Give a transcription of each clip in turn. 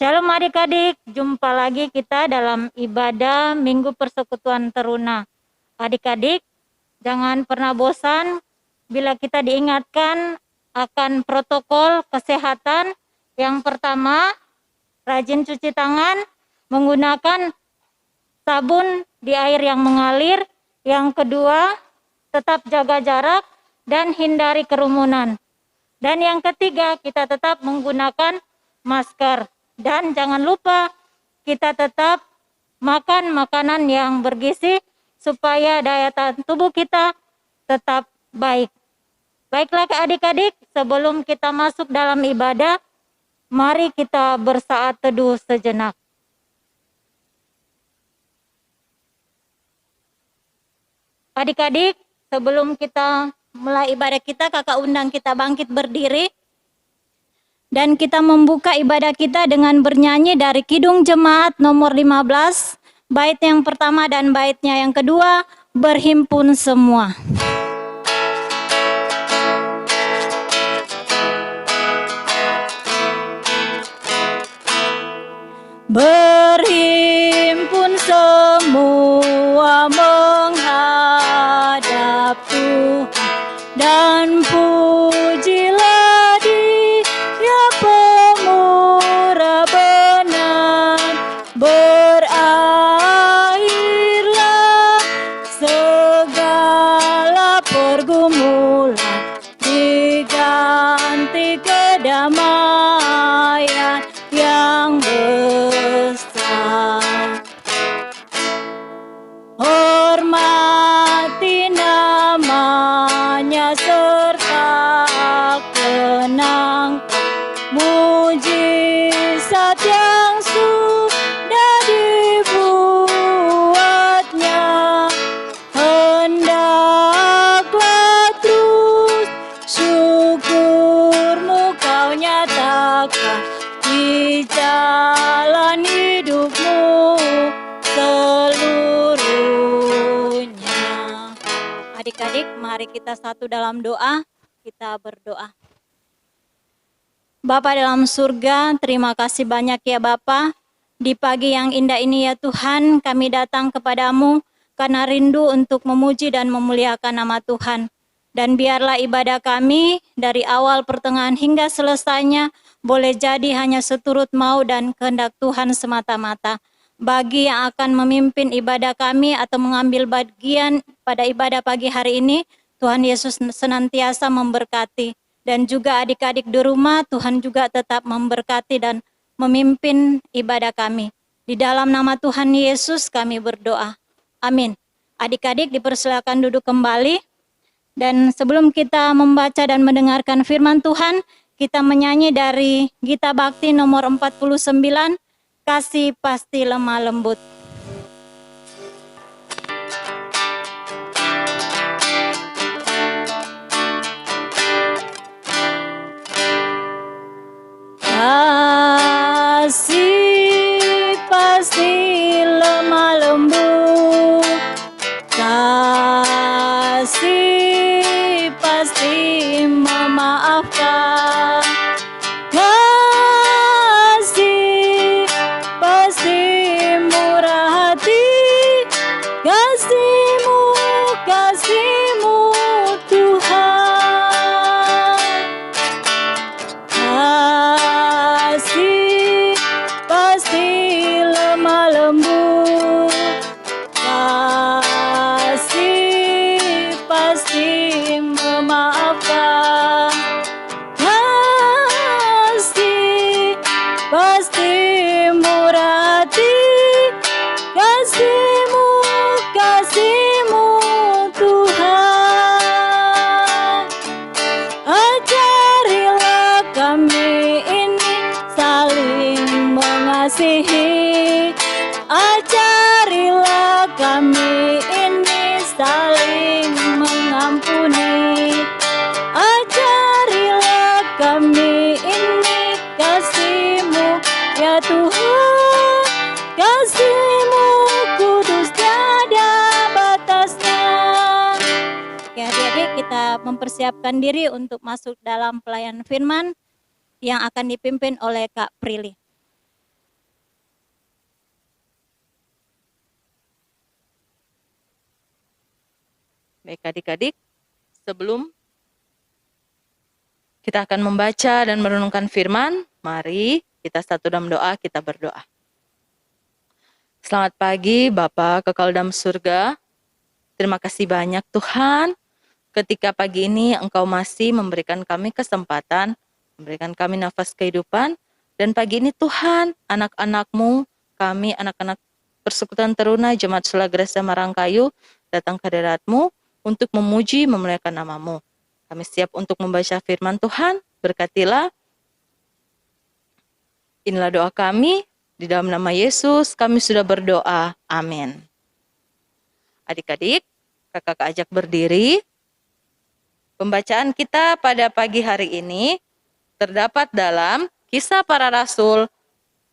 Shalom adik-adik, jumpa lagi kita dalam ibadah Minggu Persekutuan Teruna. Adik-adik, jangan pernah bosan bila kita diingatkan akan protokol kesehatan. Yang pertama, rajin cuci tangan menggunakan sabun di air yang mengalir. Yang kedua, tetap jaga jarak dan hindari kerumunan. Dan yang ketiga, kita tetap menggunakan masker. Dan jangan lupa kita tetap makan makanan yang bergizi supaya daya tahan tubuh kita tetap baik. Baiklah adik-adik, sebelum kita masuk dalam ibadah, mari kita bersaat teduh sejenak. Adik-adik, sebelum kita mulai ibadah kita, kakak undang kita bangkit berdiri. Dan kita membuka ibadah kita dengan bernyanyi dari Kidung Jemaat nomor 15, bait yang pertama dan baitnya yang kedua, berhimpun semua. Berhimpun semua menghadap Tuhan dan pujilah Dia pemurah benar. Berakhirlah segala pergumulan, diganti kedamaian yang besar. Hormati namanya serta kenangkan mujizat yang sudah dibuatnya. Hendaklah terus syukurmu kau nyatakan di jalan hidupmu seluruhnya. Adik-adik, mari kita satu dalam doa. Kita berdoa. Bapa dalam surga, terima kasih banyak ya Bapa. Di pagi yang indah ini ya Tuhan, kami datang kepadamu karena rindu untuk memuji dan memuliakan nama Tuhan. Dan biarlah ibadah kami dari awal pertengahan hingga selesainya boleh jadi hanya seturut mau dan kehendak Tuhan semata-mata. Bagi yang akan memimpin ibadah kami atau mengambil bagian pada ibadah pagi hari ini, Tuhan Yesus senantiasa memberkati. Dan juga adik-adik di rumah, Tuhan juga tetap memberkati dan memimpin ibadah kami. Di dalam nama Tuhan Yesus kami berdoa. Amin. Adik-adik dipersilakan duduk kembali. Dan sebelum kita membaca dan mendengarkan firman Tuhan, kita menyanyi dari Gita Bakti nomor 49, Kasih Pasti Lemah Lembut. Kasih pasti lemah lembut, kasih pasti memaafkan, kasih pasti murah hati, kasih-Mu, kasih-Mu Tuhan. Kasih pasti lemah lembut, kasih pasti memaafkan, kasih pasti murah hati, kasih-Mu, kasih-Mu Tuhan. Ajarilah kami ini saling mengasihi, ajarilah kami ini saling mengampuni, ajarilah kami ini kasih-Mu ya Tuhan, kasih-Mu kudus tiada batasnya. Oke adik-adik, kita mempersiapkan diri untuk masuk dalam pelayanan firman yang akan dipimpin oleh Kak Prilly. Baik adik-adik, sebelum kita akan membaca dan merenungkan firman, mari kita satu dalam doa, kita berdoa. Selamat pagi Bapa kekal dalam surga. Terima kasih banyak Tuhan, ketika pagi ini Engkau masih memberikan kami kesempatan, memberikan kami nafas kehidupan, dan pagi ini Tuhan, anak-anak-Mu, kami anak-anak Persekutuan Teruna Jemaat Sulagresa Marangkayu, datang ke hadirat-Mu untuk memuji, memuliakan nama-Mu. Kami siap untuk membaca firman Tuhan, berkatilah. Inilah doa kami, di dalam nama Yesus kami sudah berdoa, amin. Adik-adik, kakak ajak berdiri. Pembacaan kita pada pagi hari ini terdapat dalam Kisah Para Rasul,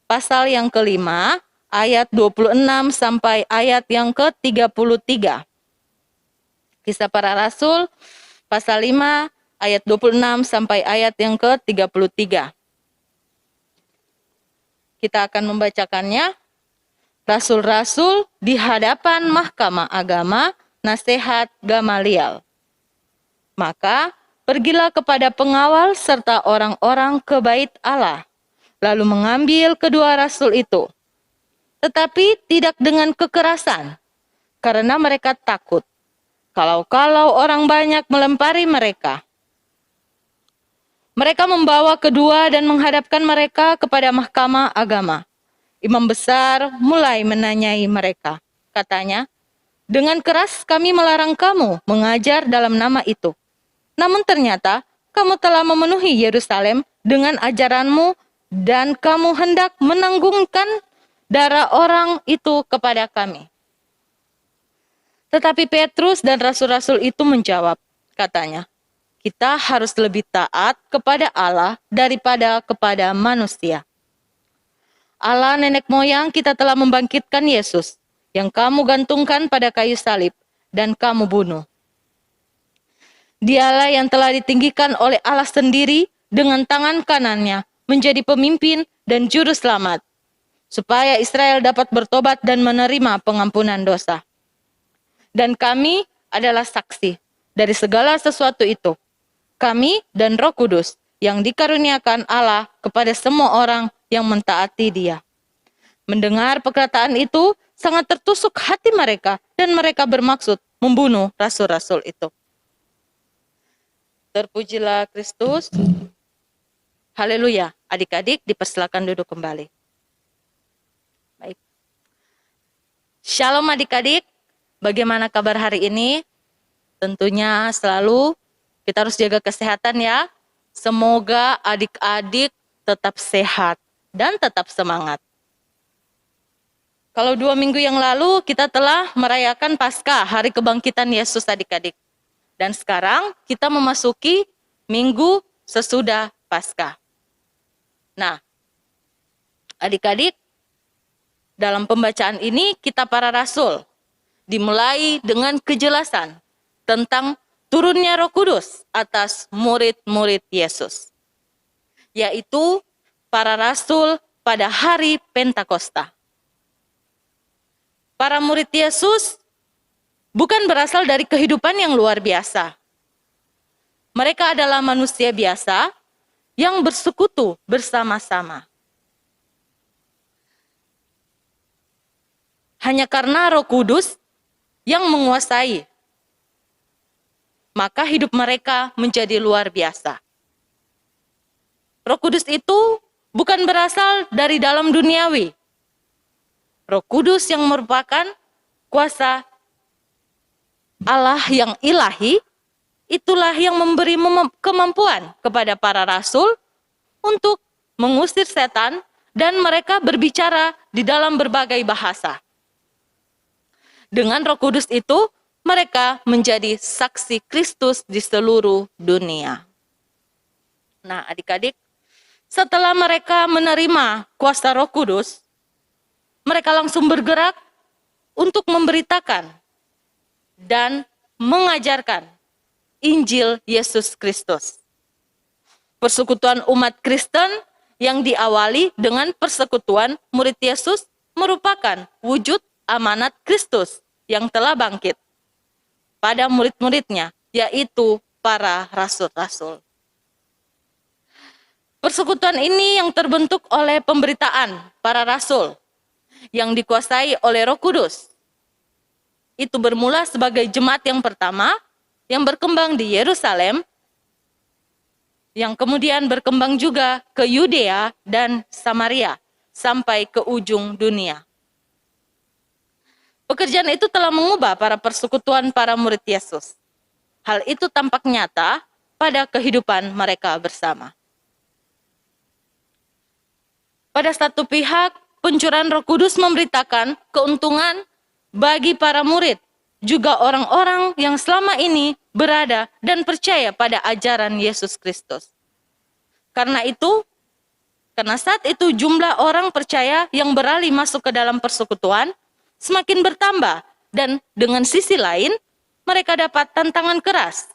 pasal yang kelima, ayat 26 sampai ayat yang ke-33. Kisah Para Rasul, pasal 5 ayat 26 sampai ayat yang ke-33. Kita akan membacakannya. Rasul-rasul di hadapan Mahkamah Agama, nasihat Gamaliel. Maka pergilah kepada pengawal serta orang-orang ke bait Allah, lalu mengambil kedua rasul itu. Tetapi tidak dengan kekerasan, karena mereka takut kalau orang banyak melempari mereka. Mereka membawa kedua dan menghadapkan mereka kepada Mahkamah Agama. Imam besar mulai menanyai mereka. Katanya, dengan keras kami melarang kamu mengajar dalam nama itu. Namun ternyata kamu telah memenuhi Yerusalem dengan ajaranmu dan kamu hendak menanggungkan darah orang itu kepada kami. Tetapi Petrus dan rasul-rasul itu menjawab, katanya, kita harus lebih taat kepada Allah daripada kepada manusia. Allah nenek moyang kita telah membangkitkan Yesus, yang kamu gantungkan pada kayu salib dan kamu bunuh. Dialah yang telah ditinggikan oleh Allah sendiri dengan tangan kanannya menjadi pemimpin dan juru selamat, supaya Israel dapat bertobat dan menerima pengampunan dosa. Dan kami adalah saksi dari segala sesuatu itu. Kami dan Roh Kudus yang dikaruniakan Allah kepada semua orang yang mentaati Dia. Mendengar perkataan itu, sangat tertusuk hati mereka dan mereka bermaksud membunuh rasul-rasul itu. Terpujilah Kristus. Haleluya. Adik-adik dipersilakan duduk kembali. Baik. Shalom adik-adik. Bagaimana kabar hari ini? Tentunya selalu kita harus jaga kesehatan ya. Semoga adik-adik tetap sehat dan tetap semangat. Kalau 2 minggu yang lalu kita telah merayakan Paskah, Hari Kebangkitan Yesus adik-adik. Dan sekarang kita memasuki minggu sesudah Paskah. Nah, adik-adik, dalam pembacaan ini kita para rasul dimulai dengan kejelasan tentang turunnya Roh Kudus atas murid-murid Yesus, yaitu para rasul pada hari Pentakosta. Para murid Yesus bukan berasal dari kehidupan yang luar biasa. Mereka adalah manusia biasa yang bersekutu bersama-sama. Hanya karena Roh Kudus yang menguasai, maka hidup mereka menjadi luar biasa. Roh Kudus itu bukan berasal dari dalam duniawi. Roh Kudus yang merupakan kuasa Allah yang ilahi, itulah yang memberi kemampuan kepada para rasul untuk mengusir setan dan mereka berbicara di dalam berbagai bahasa. Dengan Roh Kudus itu, mereka menjadi saksi Kristus di seluruh dunia. Nah, adik-adik, setelah mereka menerima kuasa Roh Kudus, mereka langsung bergerak untuk memberitakan dan mengajarkan Injil Yesus Kristus. Persekutuan umat Kristen yang diawali dengan persekutuan murid Yesus merupakan wujud amanat Kristus yang telah bangkit. kepada murid-muridnya, yaitu para rasul-rasul. Persekutuan ini yang terbentuk oleh pemberitaan para rasul yang dikuasai oleh Roh Kudus. Itu bermula sebagai jemaat yang pertama yang berkembang di Yerusalem, yang kemudian berkembang juga ke Yudea dan Samaria sampai ke ujung dunia. Pekerjaan itu telah mengubah para persekutuan para murid Yesus. Hal itu tampak nyata pada kehidupan mereka bersama. Pada satu pihak, pencurahan Roh Kudus memberitakan keuntungan bagi para murid, juga orang-orang yang selama ini berada dan percaya pada ajaran Yesus Kristus. Karena saat itu jumlah orang percaya yang beralih masuk ke dalam persekutuan semakin bertambah, dan dengan sisi lain, mereka dapat tantangan keras.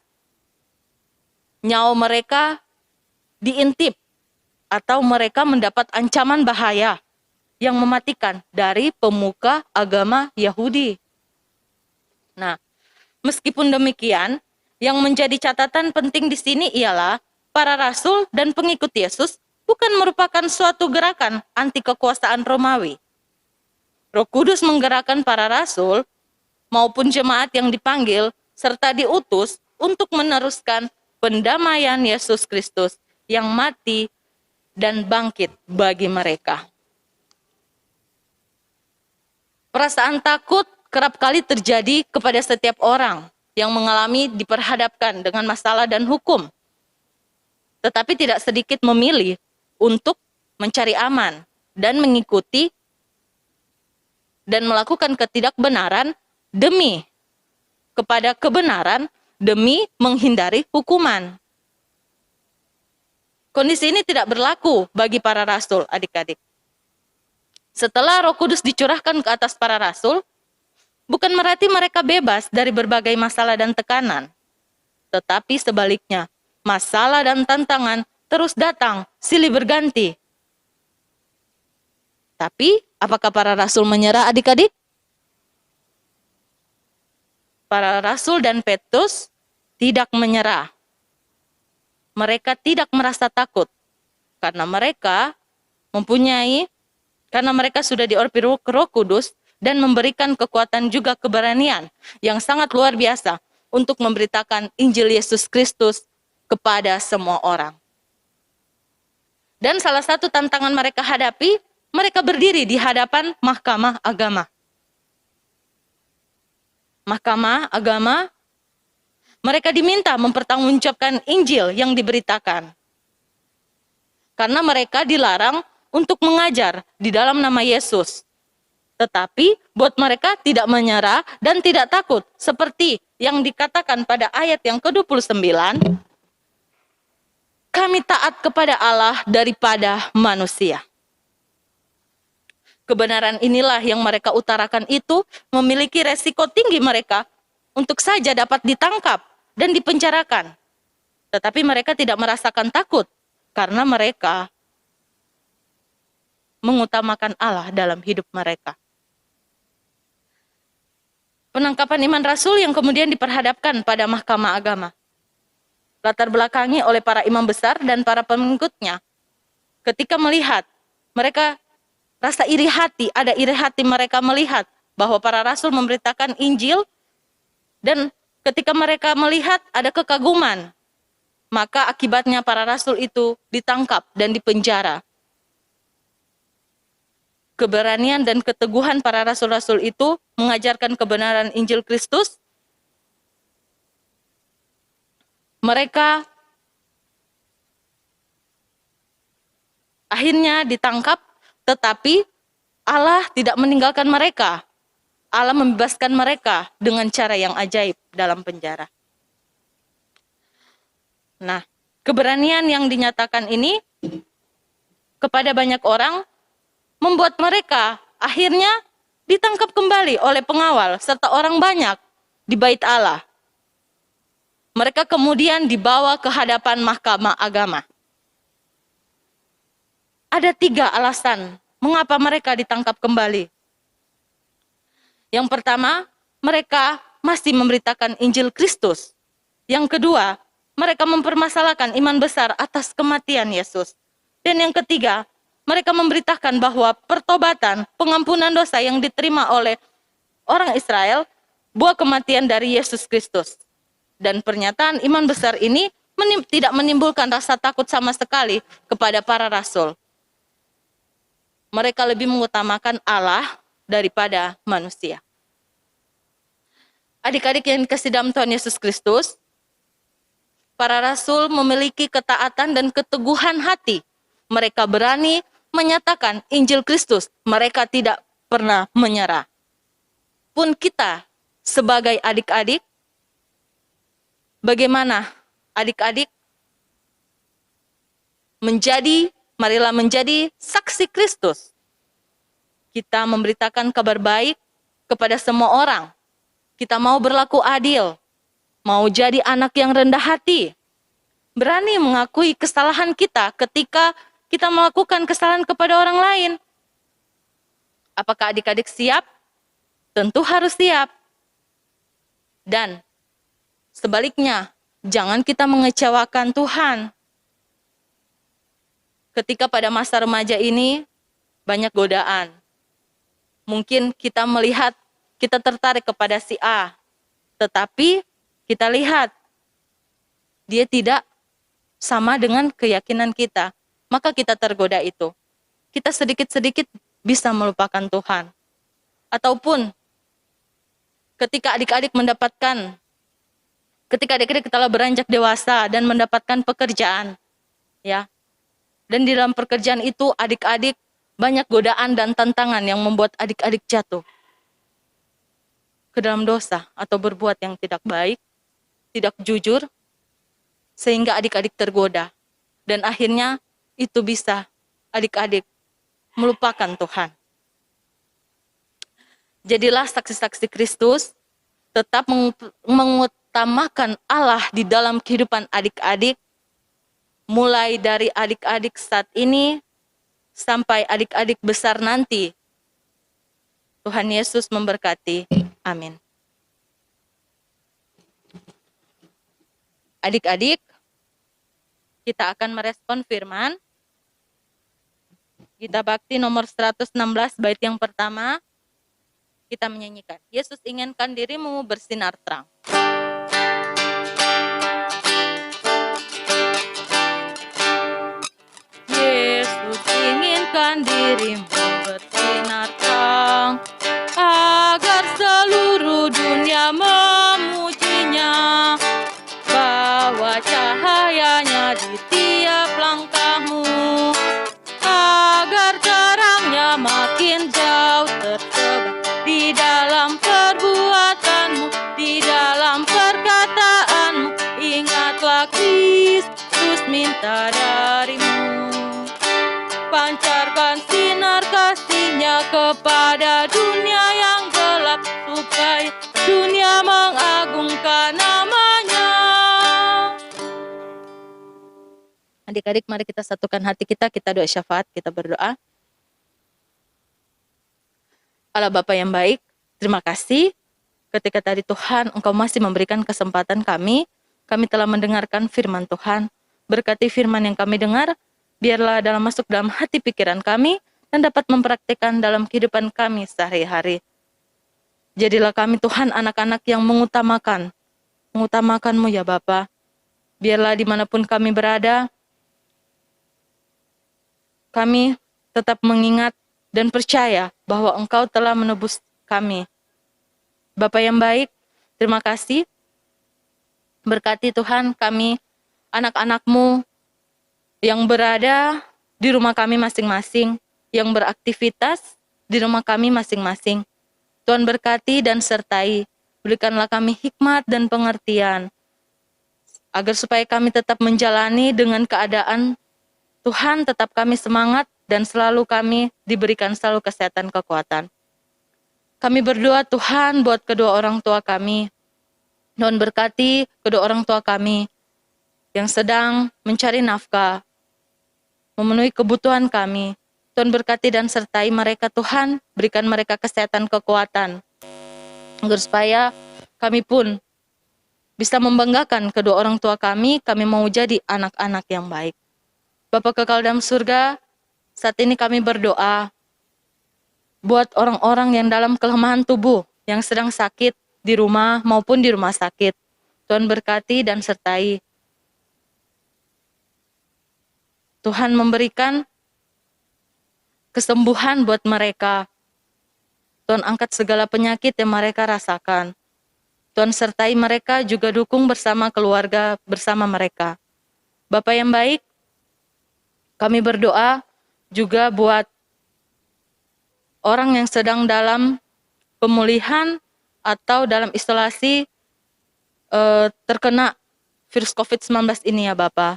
Nyawa mereka diintip, atau mereka mendapat ancaman bahaya yang mematikan dari pemuka agama Yahudi. Nah, meskipun demikian, yang menjadi catatan penting di sini ialah para rasul dan pengikut Yesus bukan merupakan suatu gerakan anti kekuasaan Romawi. Roh Kudus menggerakkan para rasul maupun jemaat yang dipanggil serta diutus untuk meneruskan pendamaian Yesus Kristus yang mati dan bangkit bagi mereka. Perasaan takut kerap kali terjadi kepada setiap orang yang mengalami diperhadapkan dengan masalah dan hukum. Tetapi tidak sedikit memilih untuk mencari aman dan mengikuti dan melakukan ketidakbenaran demi kepada kebenaran, demi menghindari hukuman. Kondisi ini tidak berlaku bagi para rasul, adik-adik. Setelah Roh Kudus dicurahkan ke atas para rasul, bukan berarti mereka bebas dari berbagai masalah dan tekanan. Tetapi sebaliknya, masalah dan tantangan terus datang, silih berganti. Tapi, apakah para rasul menyerah, adik-adik? Para rasul dan Petrus tidak menyerah. Mereka tidak merasa takut karena mereka sudah diurapi Roh Kudus dan memberikan kekuatan juga keberanian yang sangat luar biasa untuk memberitakan Injil Yesus Kristus kepada semua orang. Dan salah satu tantangan mereka hadapi, mereka berdiri di hadapan mahkamah agama. Mahkamah agama, mereka diminta mempertanggungjawabkan Injil yang diberitakan. Karena mereka dilarang untuk mengajar di dalam nama Yesus. Tetapi buat mereka tidak menyerah dan tidak takut. Seperti yang dikatakan pada ayat yang ke-29. Kami taat kepada Allah daripada manusia. Kebenaran inilah yang mereka utarakan itu memiliki resiko tinggi mereka untuk saja dapat ditangkap dan dipenjarakan. Tetapi mereka tidak merasakan takut karena mereka mengutamakan Allah dalam hidup mereka. Penangkapan iman rasul yang kemudian diperhadapkan pada mahkamah agama. Latar belakangi oleh para imam besar dan para pengikutnya. Ketika melihat, mereka rasa iri hati, ada iri hati mereka melihat bahwa para rasul memberitakan Injil, dan ketika mereka melihat ada kekaguman, maka akibatnya para rasul itu ditangkap dan dipenjara. Keberanian dan keteguhan para rasul-rasul itu mengajarkan kebenaran Injil Kristus. Mereka akhirnya ditangkap, tetapi Allah tidak meninggalkan mereka. Allah membebaskan mereka dengan cara yang ajaib dalam penjara. Nah, keberanian yang dinyatakan ini kepada banyak orang membuat mereka akhirnya ditangkap kembali oleh pengawal serta orang banyak di bait Allah. Mereka kemudian dibawa ke hadapan mahkamah agama. Ada 3 alasan mengapa mereka ditangkap kembali. Yang pertama, mereka masih memberitakan Injil Kristus. Yang kedua, mereka mempermasalahkan iman besar atas kematian Yesus. Dan yang ketiga, mereka memberitakan bahwa pertobatan, pengampunan dosa yang diterima oleh orang Israel, buah kematian dari Yesus Kristus. Dan pernyataan iman besar ini tidak menimbulkan rasa takut sama sekali kepada para rasul. Mereka lebih mengutamakan Allah daripada manusia. Adik-adik yang dikasih dalam Tuhan Yesus Kristus, para rasul memiliki ketaatan dan keteguhan hati. Mereka berani menyatakan Injil Kristus. Mereka tidak pernah menyerah. Pun kita sebagai adik-adik, bagaimana adik-adik marilah menjadi saksi Kristus. Kita memberitakan kabar baik kepada semua orang. Kita mau berlaku adil, mau jadi anak yang rendah hati, berani mengakui kesalahan kita ketika kita melakukan kesalahan kepada orang lain. Apakah adik-adik siap? Tentu harus siap. Dan sebaliknya, jangan kita mengecewakan Tuhan. Ketika pada masa remaja ini banyak godaan. Mungkin kita melihat, kita tertarik kepada si A, tetapi kita lihat dia tidak sama dengan keyakinan kita, maka kita tergoda itu. Kita sedikit-sedikit bisa melupakan Tuhan. Ataupun ketika adik-adik telah beranjak dewasa dan mendapatkan pekerjaan, ya. Dan di dalam pekerjaan itu adik-adik banyak godaan dan tantangan yang membuat adik-adik jatuh ke dalam dosa atau berbuat yang tidak baik, tidak jujur, sehingga adik-adik tergoda. Dan akhirnya itu bisa adik-adik melupakan Tuhan. Jadilah saksi-saksi Kristus, tetap mengutamakan Allah di dalam kehidupan adik-adik, mulai dari adik-adik saat ini sampai adik-adik besar nanti. Tuhan Yesus memberkati. Amin. Adik-adik, kita akan merespon firman. Gita Bakti nomor 116 bait yang pertama. Kita menyanyikan, Yesus inginkan dirimu bersinar terang. Yesus inginkan dirimu bersinar terang, agar seluruh dunia memujinya. Bawa cahayanya di tiap langkahmu, agar terangnya makin jauh tersebar di dalam perbuatanmu, di dalam perkataanmu. Ingatlah Kristus minta darimu, pancarkan sinar kasih-Nya kepada dunia yang gelap, supaya dunia mengagungkan nama-Nya. Adik-adik, mari kita satukan hati kita doa syafaat, kita berdoa. Allah Bapa yang baik, terima kasih ketika tadi Tuhan Engkau masih memberikan kesempatan kami telah mendengarkan firman Tuhan. Berkati firman yang kami dengar, biarlah masuk dalam hati pikiran kami dan dapat mempraktikkan dalam kehidupan kami sehari-hari. Jadilah kami Tuhan anak-anak yang mengutamakan-Mu ya Bapa. Biarlah dimanapun kami berada, kami tetap mengingat dan percaya bahwa Engkau telah menebus kami. Bapa yang baik, terima kasih. Berkati Tuhan kami, anak-anak-Mu yang berada di rumah kami masing-masing, yang beraktivitas di rumah kami masing-masing. Tuhan berkati dan sertai, berikanlah kami hikmat dan pengertian, agar supaya kami tetap menjalani dengan keadaan Tuhan, tetap kami semangat dan selalu kami diberikan selalu kesehatan kekuatan. Kami berdoa Tuhan buat kedua orang tua kami. Tuhan berkati kedua orang tua kami yang sedang mencari nafkah, memenuhi kebutuhan kami. Tuhan berkati dan sertai mereka Tuhan, berikan mereka kesehatan kekuatan, agar supaya kami pun bisa membanggakan kedua orang tua kami mau jadi anak-anak yang baik. Bapa kekal dalam surga, saat ini kami berdoa buat orang-orang yang dalam kelemahan tubuh, yang sedang sakit di rumah maupun di rumah sakit. Tuhan berkati dan sertai. Tuhan memberikan kesembuhan buat mereka. Tuhan angkat segala penyakit yang mereka rasakan. Tuhan sertai mereka, juga dukung bersama keluarga bersama mereka. Bapa yang baik, kami berdoa juga buat orang yang sedang dalam pemulihan atau dalam isolasi terkena virus COVID-19 ini ya Bapa.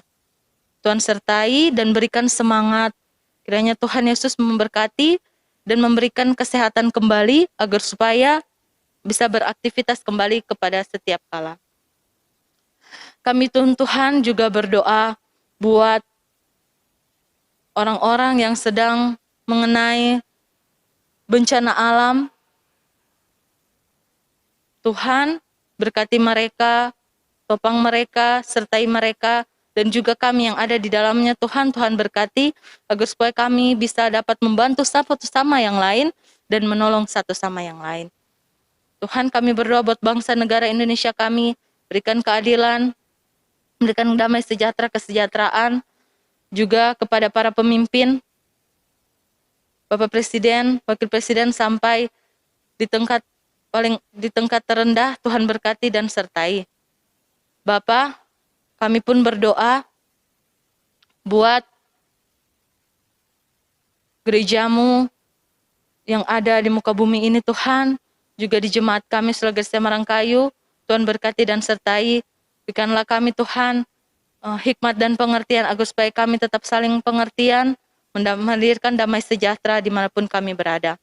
Tuhan sertai dan berikan semangat. Kiranya Tuhan Yesus memberkati dan memberikan kesehatan kembali agar supaya bisa beraktivitas kembali kepada setiap kala. Kami Tuhan juga berdoa buat orang-orang yang sedang mengenai bencana alam. Tuhan berkati mereka, topang mereka, sertai mereka, dan juga kami yang ada di dalamnya. Tuhan berkati agar supaya kami bisa dapat membantu satu sama yang lain dan menolong satu sama yang lain. Tuhan, kami berdoa buat bangsa negara Indonesia kami, berikan keadilan, berikan damai sejahtera, kesejahteraan, juga kepada para pemimpin, Bapak Presiden, Wakil Presiden sampai di tingkat terendah. Tuhan berkati dan sertai. Bapak, kami pun berdoa buat gerejamu yang ada di muka bumi ini Tuhan, juga di jemaat kami Sulagersia Marangkayu. Tuhan berkati dan sertai. Berikanlah kami Tuhan hikmat dan pengertian agar supaya kami tetap saling pengertian, menghadirkan damai sejahtera dimanapun kami berada.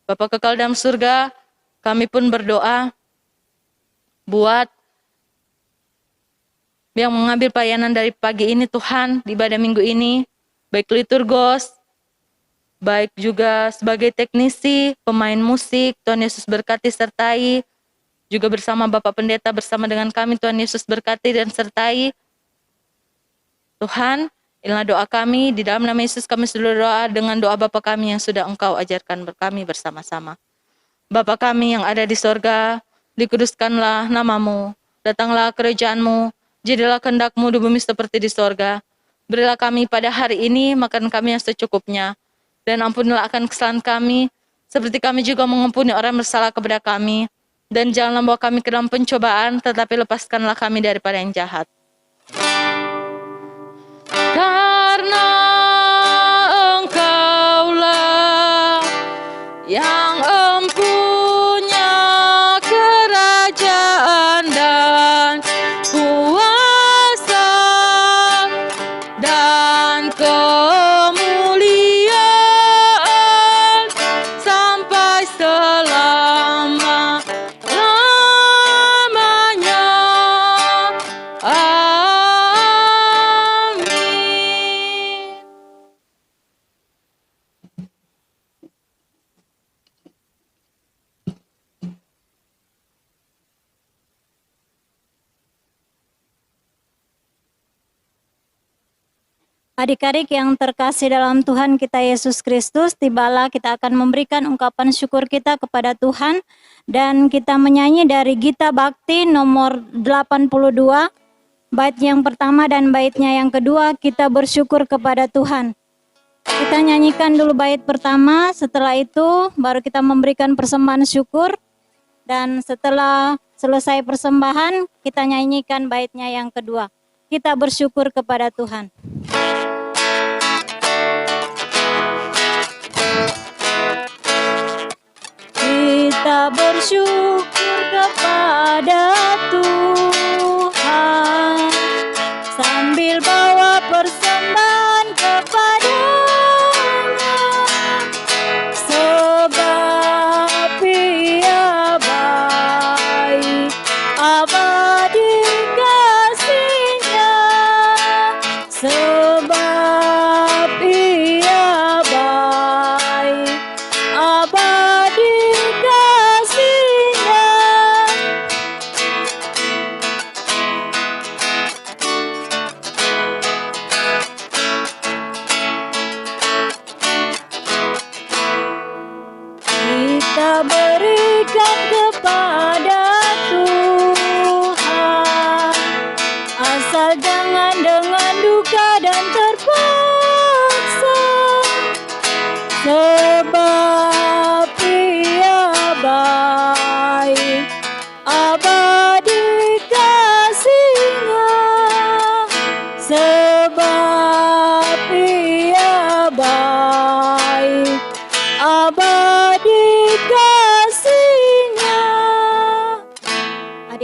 Bapa kekal dalam surga, kami pun berdoa buat yang mengambil pelayanan dari pagi ini Tuhan, di ibadah minggu ini, baik liturgos, baik juga sebagai teknisi, pemain musik. Tuhan Yesus berkati sertai, juga bersama Bapak Pendeta bersama dengan kami. Tuhan Yesus berkati dan sertai. Tuhan, inilah doa kami, di dalam nama Yesus kami sudah doa dengan doa Bapa kami yang sudah Engkau ajarkan kami bersama-sama. Bapa kami yang ada di sorga, dikuduskanlah namamu, datanglah kerajaan-Mu, jadilah kehendak-Mu di bumi seperti di sorga. Berilah kami pada hari ini makan kami yang secukupnya, dan ampunilah akan kesalahan kami, seperti kami juga mengampuni orang yang bersalah kepada kami. Dan janganlah bawa kami ke dalam pencobaan, tetapi lepaskanlah kami daripada yang jahat. Karena Engkaulah yang empunya kerajaan dan kuasa dan kemuliaan sampai selama-lamanya. Amin. Adik-adik yang terkasih dalam Tuhan kita Yesus Kristus, tibalah kita akan memberikan ungkapan syukur kita kepada Tuhan, dan kita menyanyi dari Gita Bakti nomor 82, bait yang pertama dan baitnya yang kedua, kita bersyukur kepada Tuhan. Kita nyanyikan dulu bait pertama, setelah itu baru kita memberikan persembahan syukur, dan setelah selesai persembahan kita nyanyikan baitnya yang kedua. Kita bersyukur kepada Tuhan. Kita bersyukur kepada Tuhan sambil bawa persembahan kepada-Nya, sebab Ia baik, abadi kasih-Nya, sebab Ia baik, abadi kasih-Nya.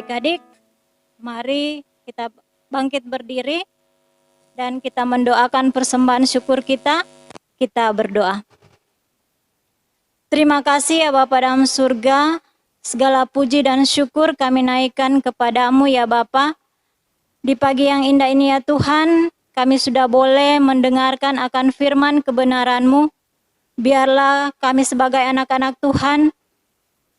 Adik-adik, mari kita bangkit berdiri dan kita mendoakan persembahan syukur kita. Kita berdoa. Terima kasih ya Bapa dalam surga, segala puji dan syukur kami naikkan kepadamu ya Bapa. Di pagi yang indah ini ya Tuhan, kami sudah boleh mendengarkan akan firman kebenaran-Mu. Biarlah kami sebagai anak-anak Tuhan,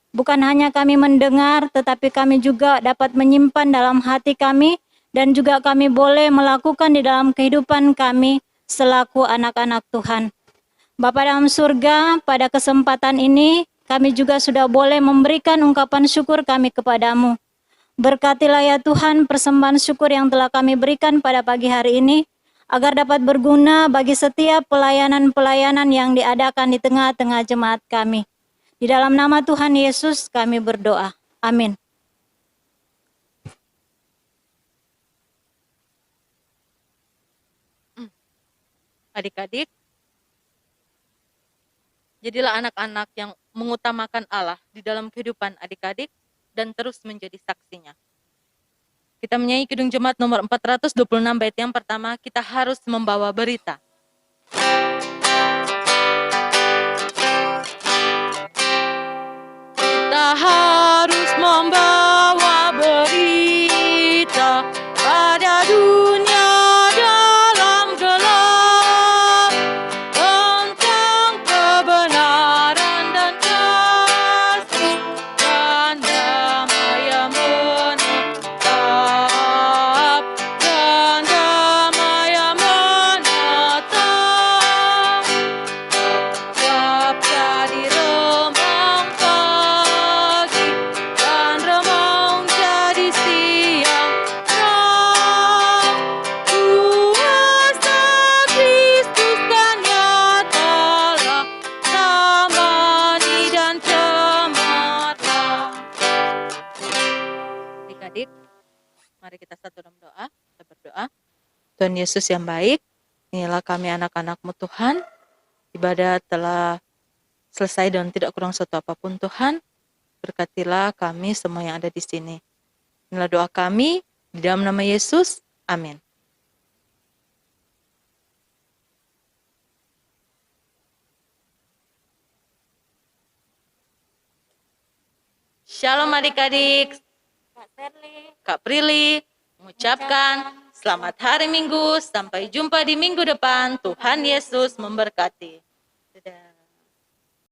bukan hanya kami mendengar, tetapi kami juga dapat menyimpan dalam hati kami, dan juga kami boleh melakukan di dalam kehidupan kami selaku anak-anak Tuhan. Bapa dalam surga, pada kesempatan ini kami juga sudah boleh memberikan ungkapan syukur kami kepadamu. Berkatilah ya Tuhan persembahan syukur yang telah kami berikan pada pagi hari ini, agar dapat berguna bagi setiap pelayanan-pelayanan yang diadakan di tengah-tengah jemaat kami. Di dalam nama Tuhan Yesus kami berdoa. Amin. Adik-adik, jadilah anak-anak yang mengutamakan Allah di dalam kehidupan adik-adik dan terus menjadi saksinya. Kita menyanyi Kidung Jemaat nomor 426 bait yang pertama, kita harus membawa berita. Kita harus membawa berita pada dunia dalam gelap tentang kebenaran dan kasih dan damai yang menetap dan damai yang menetap tetap jadi remang pagi dan remang jadi siang. Kuasa Kristus kan nyatalah damai dan cemerlang. Adik-adik, mari kita satu dalam doa. Kita berdoa. Tuhan Yesus yang baik, inilah kami anak-anak-Mu Tuhan. Ibadat telah selesai dan tidak kurang suatu apapun Tuhan. Berkatilah kami semua yang ada di sini. Inilah doa kami di dalam nama Yesus. Amin. Shalom adik-adik. Kak Prilly mengucapkan selamat hari Minggu. Sampai jumpa di minggu depan. Tuhan Yesus memberkati. Dadah.